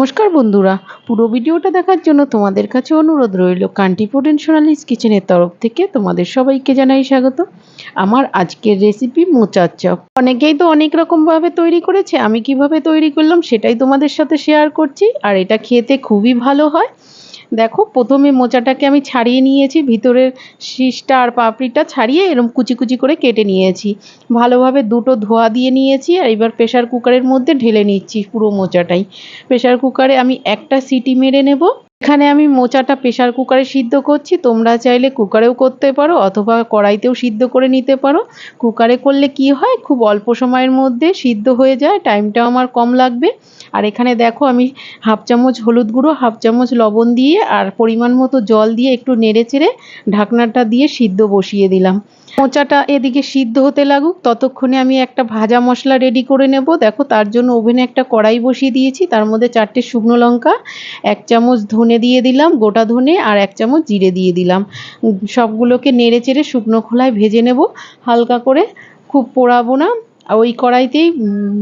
নমস্কার বন্ধুরা, পুরো ভিডিওটা দেখার জন্য তোমাদের কাছে অনুরোধ রইল। কান্টি ফুড এন্ড সোনালিস কিচেনের তরফ থেকে তোমাদের সবাইকে জানাই স্বাগত। আমার আজকের রেসিপি মোচার চপ। অনেকেই তো অনেক রকমভাবে তৈরি করেছে, আমি কিভাবে তৈরি করলাম সেটাই তোমাদের সাথে শেয়ার করছি। আর এটা খেতে খুবই ভালো হয়। দেখো, প্রথমে মোচাটাকে আমি ছাড়িয়ে নিয়েছি, ভিতরের শীষটা আর পাপড়িটা ছাড়িয়ে এরকম কুচি কুচি করে কেটে নিয়েছি। ভালোভাবে দুটো ধোয়া দিয়ে নিয়েছি। আর এবার প্রেশার কুকারের মধ্যে ঢেলে নিচ্ছি পুরো মোচাটাই। প্রেশার কুকারে আমি একটা সিটি মেরে নেব। এখানে আমি মোচাটা প্রেশার কুকারে সিদ্ধ করছি, তোমরা চাইলে কুকারেও করতে পারো অথবা কড়াইতেও সিদ্ধ করে নিতে পারো। কুকারে করলে কি হয়, খুব অল্প সময়ের মধ্যে সিদ্ধ হয়ে যায়, টাইমটাও আমার কম লাগবে। আর এখানে দেখো, আমি হাফ চামচ হলুদ গুঁড়ো, হাফ চামচ লবণ দিয়ে আর পরিমাণ মতো জল দিয়ে একটু নেড়ে চেড়ে ঢাকনাটা দিয়ে সিদ্ধ বসিয়ে দিলাম। মোচাটা এদিকে সিদ্ধ হতে লাগুক, ততক্ষণে আমি একটা ভাজা মশলা রেডি করে নেব। দেখো, তার জন্য ওভেনে একটা কড়াই বসিয়ে দিয়েছি, তার মধ্যে 4টে শুকনো লঙ্কা, 1 চামচ ধনে দিয়ে দিলাম, গোটা ধনে, আর 1 চামচ জিরে দিয়ে দিলাম। সবগুলোকে নেড়ে চেড়ে শুকনো খোলায় ভেজে নেব হালকা করে, খুব পোড়াবো না। ওই কড়াইতেই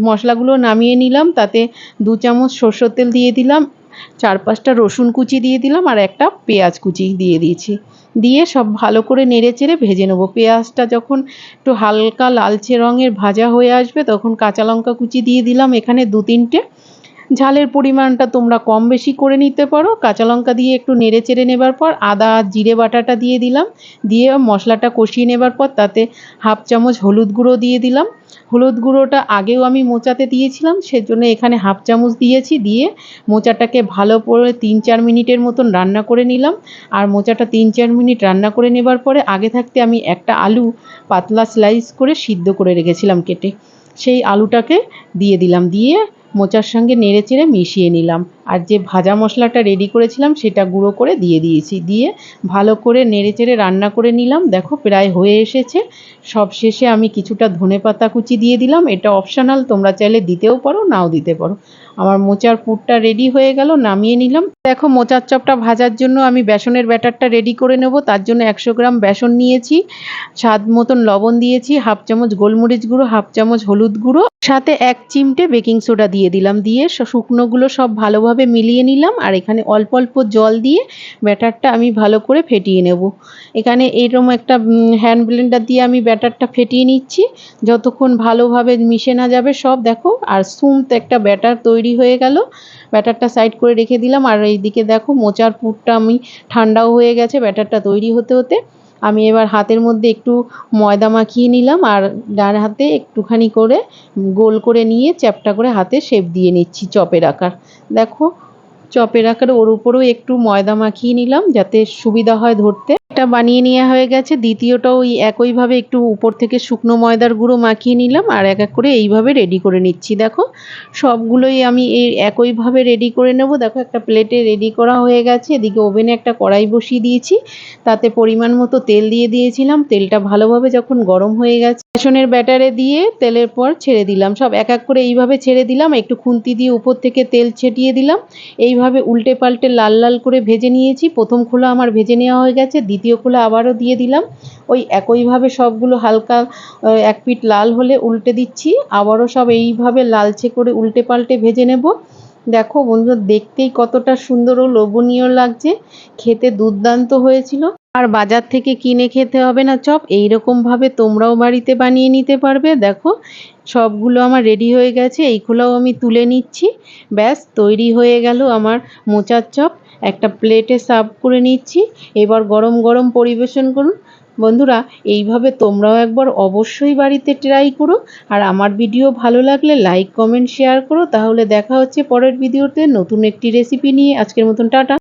মশলাগুলো নামিয়ে নিলাম, তাতে 2 চামচ সরষের তেল দিয়ে দিলাম, 4-5টা রসুন কুচি দিয়ে দিলাম, আর একটা পেঁয়াজ কুচি দিয়ে দিয়েছি। দিয়ে সব ভালো করে নেড়ে চেড়ে ভেজে নেবো। পেঁয়াজটা যখন একটু হালকা লালচে রঙের ভাজা হয়ে আসবে, তখন কাঁচা লঙ্কা কুচি দিয়ে দিলাম এখানে 2-3টে। ঝালের পরিমাণটা তোমরা কম বেশি করে নিতে পারো। কাঁচা লঙ্কা দিয়ে একটু নেড়ে চেড়ে নেবার পর আদা জিরে বাটাটা দিয়ে দিলাম। দিয়ে মশলাটা কষিয়ে নেবার পর তাতে হাফ চামচ হলুদ গুঁড়ো দিয়ে দিলাম। হলুদ গুঁড়োটা আগেও আমি মোচাতে দিয়েছিলাম, সেজন্য এখানে হাফ চামচ দিয়েছি। দিয়ে মোচাটাকে ভালো করে 3-4 মিনিটের মতন রান্না করে নিলাম। আর মোচাটা 3-4 মিনিট রান্না করে নেবার পরে আগে থাকতে আমি একটা আলু পাতলা স্লাইস করে সিদ্ধ করে রেখেছিলাম কেটে, সেই আলুটাকে দিয়ে দিলাম। দিয়ে মোচার সঙ্গে নেড়ে চেড়ে মিশিয়ে নিলাম। আর যে ভাজা মশলাটা রেডি করেছিলাম সেটা গুঁড়ো করে দিয়ে দিয়েছি। দিয়ে ভালো করে নেড়ে চেড়ে রান্না করে নিলাম। দেখো, প্রায় হয়ে এসেছে। সব শেষে আমি কিছুটা ধনেপাতা কুচি দিয়ে দিলাম, এটা অপশনাল, তোমরা চাইলে দিতেও পারো নাও দিতে পারো। আমার মোচার পুরটা রেডি হয়ে গেল, নামিয়ে নিলাম। দেখো, মোচার চপটা ভাজার জন্য আমি বেসনের ব্যাটারটা রেডি করে নেব। তার জন্য 100 গ্রাম বেসন নিয়েছি, স্বাদ মতন লবণ দিয়েছি, হাফ চামচ গোলমরিচ গুঁড়ো, হাফ চামচ হলুদ গুঁড়ো, সাথে 1 চিমটে বেকিং সোডা দিয়ে দিলাম। দিয়ে শুকনোগুলো সব ভালোভাবে মিলিয়ে নিলাম। আর এখানে অল্প অল্প জল দিয়ে ব্যাটারটা আমি ভালো করে ফেটিয়ে নেব। এখানে এইরকম একটা হ্যান্ড ব্লেন্ডার দিয়ে আমি ব্যাটারটা ফেটিয়ে নিচ্ছি, যতক্ষণ ভালোভাবে মিশে না যাবে সব। দেখো, আর স্মুথ একটা ব্যাটার তৈরি হয়ে গেল। ব্যাটারটা সাইড করে রেখে দিলাম। আর এইদিকে দেখো, মোচার পুরটা আমি ঠান্ডাও হয়ে গেছে ব্যাটারটা তৈরি হতে হতে। আমি এবার হাতের মধ্যে একটু ময়দা মাখিয়ে নিলাম, আর ডান হাতে একটুখানি করে গোল করে নিয়ে চ্যাপ্টা করে হাতে শেপ দিয়ে নিচ্ছি চপের আকার। দেখো, চপের আকারে ওর উপরেও একটু ময়দা মাখিয়ে নিলাম যাতে সুবিধা হয় ধরতে। একটা বানিয়ে নেওয়া হয়ে গেছে, দ্বিতীয়টাও ওই একইভাবে একটু উপর থেকে শুকনো ময়দার গুঁড়ো মাখিয়ে নিলাম, আর এক এক করে এইভাবে রেডি করে নিচ্ছি। দেখো, সবগুলোই আমি এই একইভাবে রেডি করে নেব। দেখো, একটা প্লেটে রেডি করা হয়ে গেছে। এদিকে ওভেনে একটা কড়াই বসিয়ে দিয়েছি, তাতে পরিমাণ মতো তেল দিয়ে দিয়েছিলাম। তেলটা ভালোভাবে যখন গরম হয়ে গেছে, বেসনের ব্যাটারে দিয়ে তেলের পর ছেড়ে দিলাম। সব এক এক করে এইভাবে ছেড়ে দিলাম, একটু খুন্তি দিয়ে উপর থেকে তেল ছিটিয়ে দিলাম। এইভাবে উল্টে পাল্টে লাল লাল করে ভেজে নিয়েছি। প্রথম খোলা আমার ভেজে নেওয়া হয়ে গেছে, দ্বিতীয় খোলা আবারও দিয়ে দিলাম। ওই একইভাবে সবগুলো হালকা এক পিঠ লাল হলে উল্টে দিচ্ছি, আবারও সব এইভাবে লালচে করে উল্টে পাল্টে ভেজে নেব। দেখো বন্ধুরা, দেখতেই কতটা সুন্দর ও লোভনীয় লাগছে, খেতে দুর্দান্ত হয়েছিল। আর বাজার থেকে কিনে খেতে হবে না চপ, এইরকমভাবে তোমরাও বাড়িতে বানিয়ে নিতে পারবে। দেখো, সবগুলো আমার রেডি হয়ে গেছে, এইগুলোও আমি তুলে নিচ্ছি। ব্যাস, তৈরি হয়ে গেল আমার মোচার চপ। একটা প্লেটে সার্ভ করে নিচ্ছি। এবার গরম গরম পরিবেশন করুন। বন্ধুরা, এইভাবে তোমরাও একবার অবশ্যই বাড়িতে ট্রাই করো। আর আমার ভিডিও ভালো লাগলে লাইক কমেন্ট শেয়ার করো। তাহলে দেখা হচ্ছে পরের ভিডিওতে নতুন একটি রেসিপি নিয়ে। আজকের মতন টাটা।